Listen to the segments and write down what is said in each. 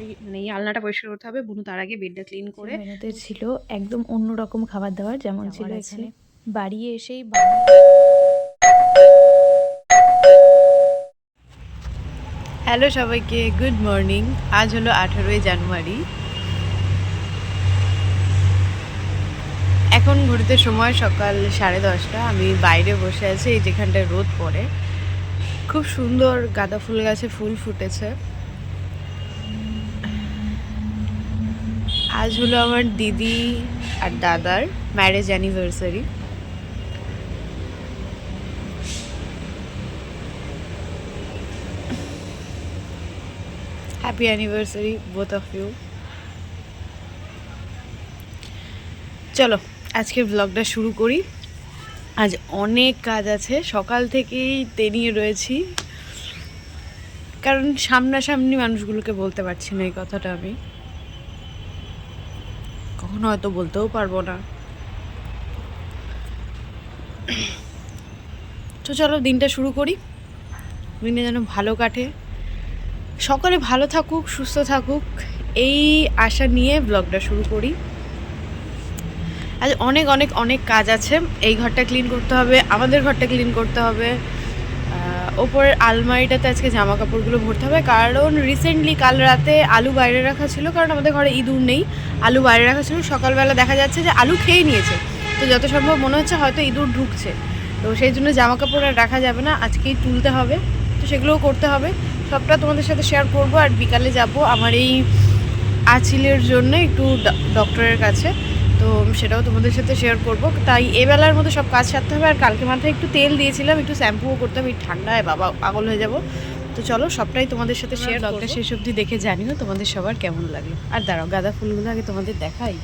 আলমারি মানে এই আলনাটা পরিষ্কার করতে হবে। বুনু তার আগে বেডটা ক্লিন করে মেনুতে ছিল একদম অন্যরকম খাবার দাবার, যেমন ছিল এখানে বাড়ি এসেই হ্যালো সবাইকে, গুড মর্নিং। আজ হলো 18ই জানুয়ারি। এখন ঘুরতে সময় সকাল 10:30। আমি বাইরে বসে আছি, এই যেখানটায় রোদ পড়ে। খুব সুন্দর গাঁদা ফুল গাছে ফুল ফুটেছে। আজ হলো আমার দিদি আর দাদার marriage anniversary. Happy anniversary both of you. চলো আজকের ব্লগটা শুরু করি। আজ অনেক কাজ আছে, সকাল থেকেই তেনিয়ে রয়েছি, কারণ সামনাসামনি মানুষগুলোকে বলতে পারছি না এই কথাটা। আমি কখনো হয়তো বলতেও পারবো না। তো চলো দিনটা শুরু করি, দিনটা যেন ভালো কাটে, সকলে ভালো থাকুক, সুস্থ থাকুক, এই আশা নিয়ে ব্লগটা শুরু করি। আজ অনেক অনেক অনেক কাজ আছে। এই ঘরটা ক্লিন করতে হবে, আমাদের ঘরটা ক্লিন করতে হবে, ওপরের আলমারিটাতে আজকে জামা কাপড়গুলো ভরতে হবে। কারণ রিসেন্টলি কাল রাতে আলু বাইরে রাখা ছিল, কারণ আমাদের ঘরে ইঁদুর নেই, আলু বাইরে রাখা ছিল। সকালবেলা দেখা যাচ্ছে যে আলু খেয়ে নিয়েছে, তো যত সম্ভব মনে হচ্ছে হয়তো ইঁদুর ঢুকছে। তো সেই জন্য জামা কাপড় আর রাখা যাবে না, আজকেই তুলতে হবে। তো সেগুলোও করতে হবে, সবটা তোমাদের সাথে শেয়ার করব। আর বিকালে যাব আমার এই আঁচিলের জন্য একটু ডক্টরের কাছে, তো সেটাও তোমাদের সাথে শেয়ার করব। তাই এবেলার মধ্যে সব কাজ সারতে হবে। আর কালকে মাথায় একটু তেল দিয়েছিলাম, একটু শ্যাম্পুও করতে হবে, ঠান্ডায় বাবা পাগল হয়ে যাব। তো চলো সবটাই তোমাদের সাথে শেয়ার করব। শেষ অবধি দেখে জানিও তোমাদের সবার কেমন লাগলো। আর দাঁড়াও, গাঁদা ফুলগুলো আগে তোমাদের দেখাই,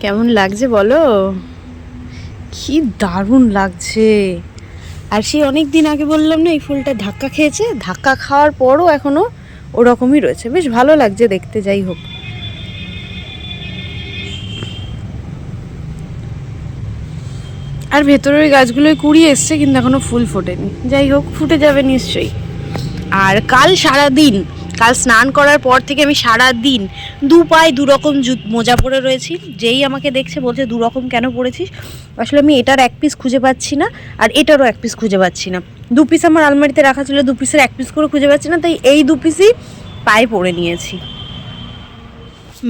কেমন লাগছে বলো। কি দারুণ লাগছে। আর সেই অনেক দিন আগে বললাম না, এই ফুলটা ধাক্কা খেয়েছে, ধাক্কা খাওয়ার পরও এখনো ওরকমই রয়েছে, বেশ ভালো লাগছে দেখতে। যাই হোক, আর ভেতরের গাছগুলোয় কুড়ি এসছে, কিন্তু এখনো ফুল ফোটেনি। যাই হোক, ফুটে যাবে নিশ্চয়ই। আর কাল সারা দিন, কাল স্নান করার পর থেকে আমি সারা দিন দু পায়ে দু রকম মোজা পরে রয়েছি। যেই আমাকে দেখছে বলছে দু রকম কেন পরেছিস। আসলে আমি এটার এক পিস খুঁজে পাচ্ছি না, আর এটারও এক পিস খুঁজে পাচ্ছি না। দু পিস আমার আলমারিতে রাখা ছিল, দু পিসের এক পিস করে খুঁজে পাচ্ছি না, তাই এই দু পিসই পায়ে পরে নিয়েছি।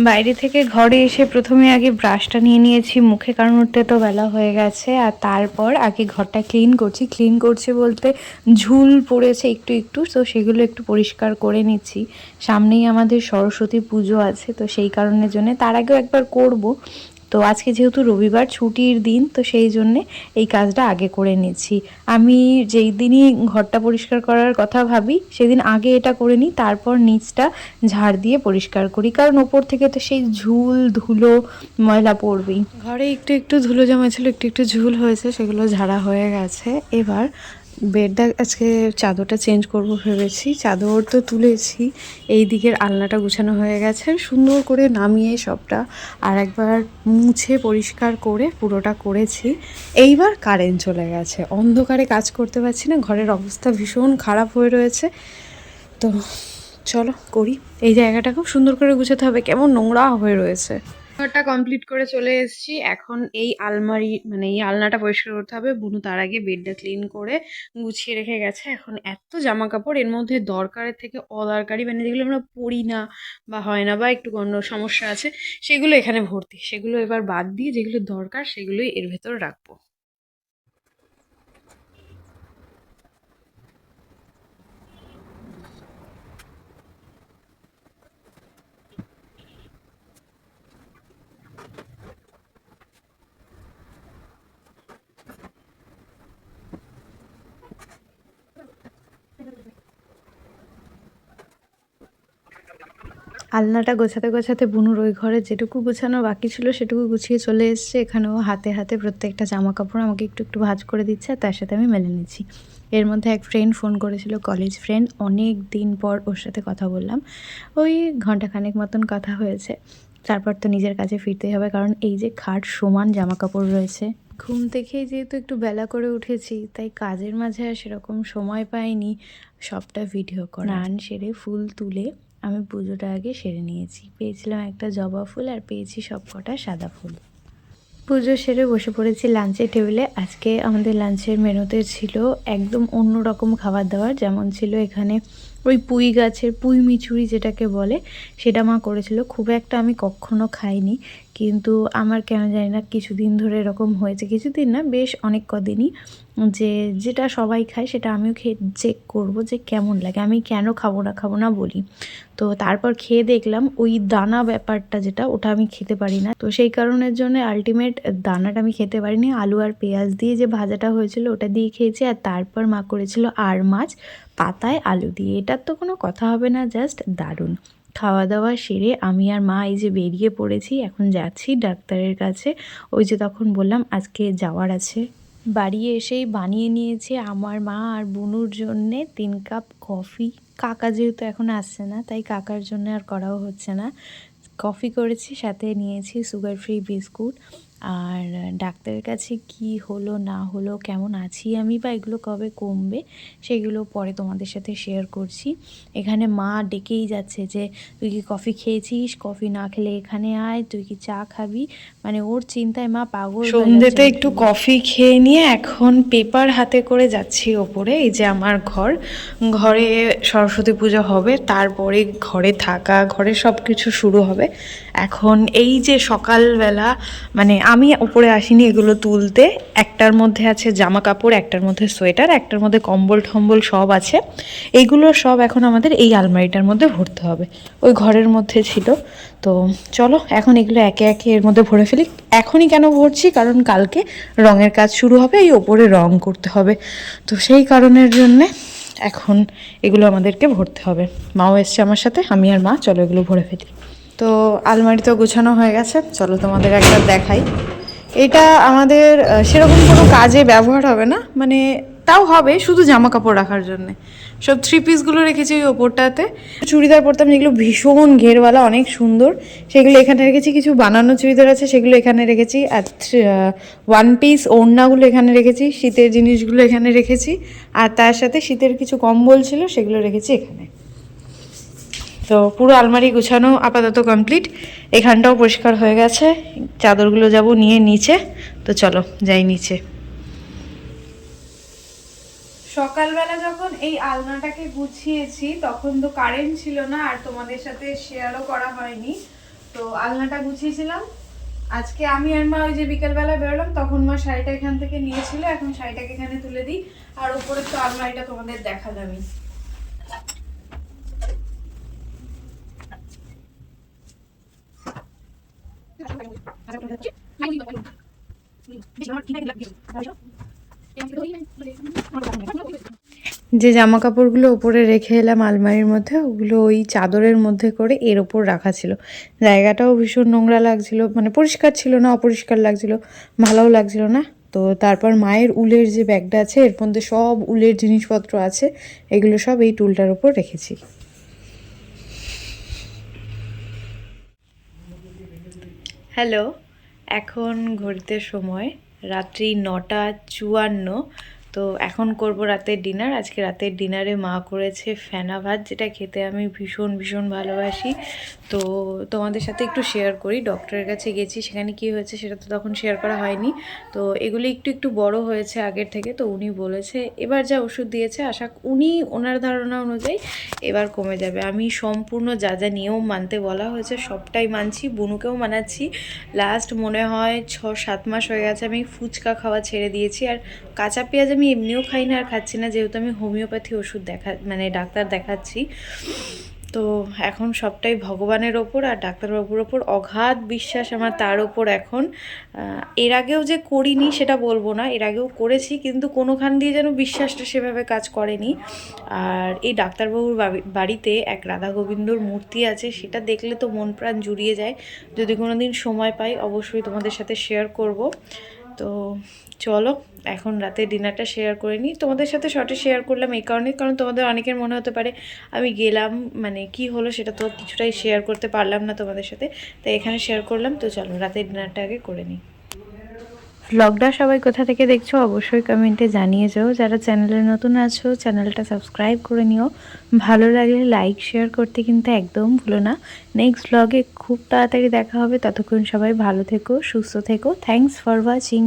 বাইরে থেকে ঘরে এসে প্রথমে আগে ব্রাশটা নিয়ে নিয়েছি মুখে, কারণ উঠতে তো বেলা হয়ে গেছে। আর তারপর আগে ঘরটা ক্লিন করছি। ক্লিন করছি বলতে ঝুল পড়েছে একটু একটু, তো সেগুলো একটু পরিষ্কার করে নিচ্ছি। সামনেই আমাদের সরস্বতী পুজো আছে, তো সেই কারণের জন্য তার আগেও একবার করব। তো আজকে যেহেতু রবিবার ছুটির দিন, তো সেই জন্যে এই কাজটা আগে করে নিচ্ছি। আমি যেই দিনই ঘরটা পরিষ্কার করার কথা ভাবি সেদিন আগে এটা করে নিই, তারপর নিচটা ঝাড় দিয়ে পরিষ্কার করি, কারণ ওপর থেকে তো সেই ঝুল ধুলো ময়লা পড়বেই। ঘরে একটু একটু ধুলো জমা ছিল, একটু একটু ঝুল হয়েছে, সেগুলো ঝাড়া হয়ে গেছে। এবার বেডটা আজকে চাদরটা চেঞ্জ করব ভেবেছি। চাদর তো তুলেছি, এই দিকের আলনাটা গুছানো হয়ে গেছে, সুন্দর করে নামিয়ে সবটা আর একবার মুছে পরিষ্কার করে পুরোটা করেছি। এইবার কারেন্ট চলে গেছে, অন্ধকারে কাজ করতে পারছি না, ঘরের অবস্থা ভীষণ খারাপ হয়ে রয়েছে। তো চলো করি। এই জায়গাটা খুব সুন্দর করে গুছাতে হবে, কেমন নোংরা হয়ে রয়েছে। ঘরটা কমপ্লিট করে চলে এসেছি। এখন এই আলমারি মানে এই আলনাটা পরিষ্কার করতে হবে। বুনু তার আগে বেডটা ক্লিন করে গুছিয়ে রেখে গেছে। এখন এত জামা কাপড়, এর মধ্যে দরকারের থেকে অদরকারি, মানে যেগুলো আমরা পরি না বা হয় না বা একটু কোনো সমস্যা আছে, সেগুলো এখানে ভর্তি। সেগুলো এবার বাদ দিয়ে যেগুলো দরকার সেগুলোই এর ভেতর রাখবো। আলনাটা গোছাতে গোছাতে বুনুর ওই ঘরে যেটুকু গোছানো বাকি ছিল সেটুকু গুছিয়ে চলে এসছে। এখানেও হাতে হাতে প্রত্যেকটা জামা কাপড় আমাকে একটু একটু ভাঁজ করে দিচ্ছে, আর তার সাথে আমি মেলে নিচ্ছি। এর মধ্যে এক ফ্রেন্ড ফোন করেছিল, কলেজ ফ্রেন্ড, অনেক দিন পর ওর সাথে কথা বললাম। ওই ঘন্টাখানেক মতন কথা হয়েছে। তারপর তো নিজের কাছে ফিরতেই হবে, কারণ এই যে খাট সমান জামা কাপড় রয়েছে, ঘুম থেকেই যেহেতু একটু বেলা করে উঠেছি, তাই কাজের মাঝে আর সেরকম সময় পাইনি সবটা ভিডিও করা। স্নান সেরে ফুল তুলে আমি পুজোটা আগে সেরে নিয়েছি। পেয়েছিলাম একটা জবা ফুল আর পেয়েছি সব কটা সাদা ফুল। পুজো সেরে বসে পড়েছি লাঞ্চের টেবিলে। আজকে আমাদের লাঞ্চের মেনুতে ছিল একদম অন্য রকম খাবার দাবার। যেমন ছিল এখানে ওই পুঁই গাছের পুঁই মিচুরি যেটাকে বলে, সেটা মা করেছিল। খুব একটা আমি কখনো খাইনি, কিন্তু আমার কেন জানি না কিছুদিন ধরে এরকম হয়েছে, কিছুদিন না বেশ অনেক কদিনই, যে যেটা সবাই খায় সেটা আমিও খেয়ে চেক করব যে কেমন লাগে। আমি কেন খাবো না বলি। তো তারপর খেয়ে দেখলাম ওই দানা ব্যাপারটা যেটা, ওটা আমি খেতে পারি না। তো সেই কারণের জন্য আলটিমেট দানাটা আমি খেতে পারিনি। আলু আর পেঁয়াজ দিয়ে যে ভাজাটা হয়েছিল ওটা দিয়ে খেয়েছি। আর তারপর মা করেছিল আর মাছ পাতায় আলু দিয়ে। এটার তো কোনো কথা হবে না, জাস্ট দারুণ। খাওয়া দাওয়া সেরে আমি আর মা এই যে বেরিয়ে পড়েছি, এখন যাচ্ছি ডাক্তারের কাছে। ওই যে তখন বললাম আজকে যাওয়ার আছে। বাড়ি এসেই বানিয়ে নিয়েছি আমার মা আর বুনুর জন্যে 3 কাপ কফি। কাকা যেহেতু এখন আসছে না, তাই কাকার জন্য আর করাও হচ্ছে না। কফি করেছি, সাথে নিয়েছি সুগার ফ্রি বিস্কুট। আর ডাক্তারের কাছে কি হলো না হলো, কেমন আছি আমি, বা এগুলো কবে কমবে সেগুলো পরে তোমাদের সাথে শেয়ার করছি। এখানে মা ডেকেই যাচ্ছে যে তুই কি কফি খেয়েছিস, কফি না খেলে এখানে আয়, তুই কি চা খাবি, মানে ওর চিন্তায় মা পাগল। সন্ধ্যেতে একটু কফি খেয়ে নিয়ে এখন পেপার হাতে করে যাচ্ছি ওপরে। এই যে আমার ঘরে সরস্বতী পুজো হবে, তারপরে ঘরে থাকা, ঘরে সব কিছু শুরু হবে। এখন এই যে সকালবেলা, মানে আমি ওপরে আসিনি এগুলো তুলতে। একটার মধ্যে আছে জামা কাপড়, একটার মধ্যে সোয়েটার, একটার মধ্যে কম্বল টম্বল সব আছে। এইগুলো সব এখন আমাদের এই আলমারিটার মধ্যে ভরতে হবে। ওই ঘরের মধ্যে ছিল। তো চলো এখন এগুলো একে একে এর মধ্যে ভরে ফেলি। এখনই কেন ভরছি, কারণ কালকে রঙের কাজ শুরু হবে, এই ওপরে রং করতে হবে। তো সেই কারণের জন্যে এখন এগুলো আমাদেরকে ভরতে হবে। মাও এসছে আমার সাথে, আমি আর মা চলো এগুলো ভরে ফেলি। তো আলমারি তো গোছানো হয়ে গেছে, চলো তোমাদের একবার দেখাই। এটা আমাদের সেরকম কোনো কাজে ব্যবহার হবে না, মানে তাও হবে শুধু জামা কাপড় রাখার জন্যে। সব 3 পিসগুলো রেখেছি ওই ওপরটাতে। চুড়িদার পরতাম যেগুলো ভীষণ ঘেরওয়ালা, অনেক সুন্দর, সেগুলো এখানে রেখেছি। কিছু বানানো চুড়িদার আছে, সেগুলো এখানে রেখেছি। আর 1 পিস ওড়নাগুলো এখানে রেখেছি। শীতের জিনিসগুলো এখানে রেখেছি। আর তার সাথে শীতের কিছু কম্বল ছিল, সেগুলো রেখেছি এখানে। তো পুরো আলমারি গুছানো আপাতত কমপ্লিট। এখানটাও পরিষ্কার হয়ে গেছে। চাদরগুলো যাব নিয়ে নিচে। তো চলো যাই নিচে। সকালবেলা যখন এই আলনাটাকে গুছিয়েছি তখন তো কারেন্ট ছিল না, আর তোমাদের সাথে শেয়ারও করা হয়নি। তো আলনাটা গুছিয়েছিলাম আজকে আমি আর মা। ওই যে বিকেলবেলা বেরোলাম তখন মা শাড়িটা এখান থেকে নিয়েছিল, এখন শাড়িটাকে এখানে তুলে দিই। আর উপরে তো আলমারিটা তোমাদের দেখালামই। যে জামা কাপড়গুলো উপরে রেখে এলাম আলমারির মধ্যে, ওগুলো ওই চাদরের মধ্যে করে এর ওপর রাখা ছিল। জায়গাটাও ভীষণ নোংরা লাগছিল, মানে পরিষ্কার ছিল না, অপরিষ্কার লাগছিল, ভালোও লাগছিল না। তো তারপর মায়ের উলের যে ব্যাগটা আছে, এর মধ্যে সব উলের জিনিসপত্র আছে, এগুলো সব এই টুলটার ওপর রেখেছি। হ্যালো, এখন ঘড়িতে সময় রাত্রি 9:54। তো এখন করব রাতের ডিনার। আজকে রাতের ডিনারে মা করেছে ফেনা ভাত, যেটা খেতে আমি ভীষণ ভীষণ ভালোবাসি। তো তোমাদের সাথে একটু শেয়ার করি। ডক্টরের কাছে গেছি, সেখানে কি হয়েছে সেটা তো তখন শেয়ার করা হয়নি। তো এগুলো একটু একটু বড় হয়েছে আগের থেকে। তো উনি বলেছে এবার যা ওষুধ দিয়েছে ওনার ধারণা অনুযায়ী এবার কমে যাবে। আমি সম্পূর্ণ যা যা নিয়ম মানতে বলা হয়েছে সবটাই মানছি, বুনুকেও মানাচ্ছি। লাস্ট মনে হয় 6-7 মাস হয়ে গেছে আমি ফুচকা খাওয়া ছেড়ে দিয়েছি। আর কাঁচা পেঁয়াজ আমি এমনিও খাই না, আর খাচ্ছি না, যেহেতু আমি হোমিওপ্যাথি ওষুধ ডাক্তার দেখাচ্ছি। তো এখন সবটাই ভগবানের ওপর আর ডাক্তারবাবুর ওপর অগাধ বিশ্বাস আমার তার ওপর এখন। এর আগেও যে করিনি সেটা বলবো না, এর আগেও করেছি, কিন্তু কোনোখান দিয়ে যেন বিশ্বাসটা সেভাবে কাজ করেনি। আর এই ডাক্তারবাবুর বাড়িতে এক রাধা গোবিন্দর মূর্তি আছে, সেটা দেখলে তো মন প্রাণ জুড়িয়ে যায়। যদি কোনো দিন সময় পাই অবশ্যই তোমাদের সাথে শেয়ার করব। তো চলো এখন রাতে ডিনারটা শেয়ার করে নিই। তোমাদের সাথে শর্টে শেয়ার করলাম এই কারণে, কারণ তোমাদের অনেকের মনে হতে পারে আমি গেলাম মানে কি হলো সেটা তো কিছুটাই শেয়ার করতে পারলাম না তোমাদের সাথে, তাই এখানে শেয়ার করলাম। তো চলো রাতের ডিনারটা আগে করে নিই। ব্লগটা সবাই কোথা থেকে দেখছো অবশ্যই কমেন্টে জানিয়ে যাও। যারা চ্যানেলে নতুন আছো চ্যানেলটা সাবস্ক্রাইব করে নিও। ভালো লাগলে লাইক শেয়ার করতে কিন্তু একদম ভুলো না। নেক্সট ব্লগে খুব তাড়াতাড়ি দেখা হবে। ততক্ষণ সবাই ভালো থেকো, সুস্থ থেকো। Thanks for watching.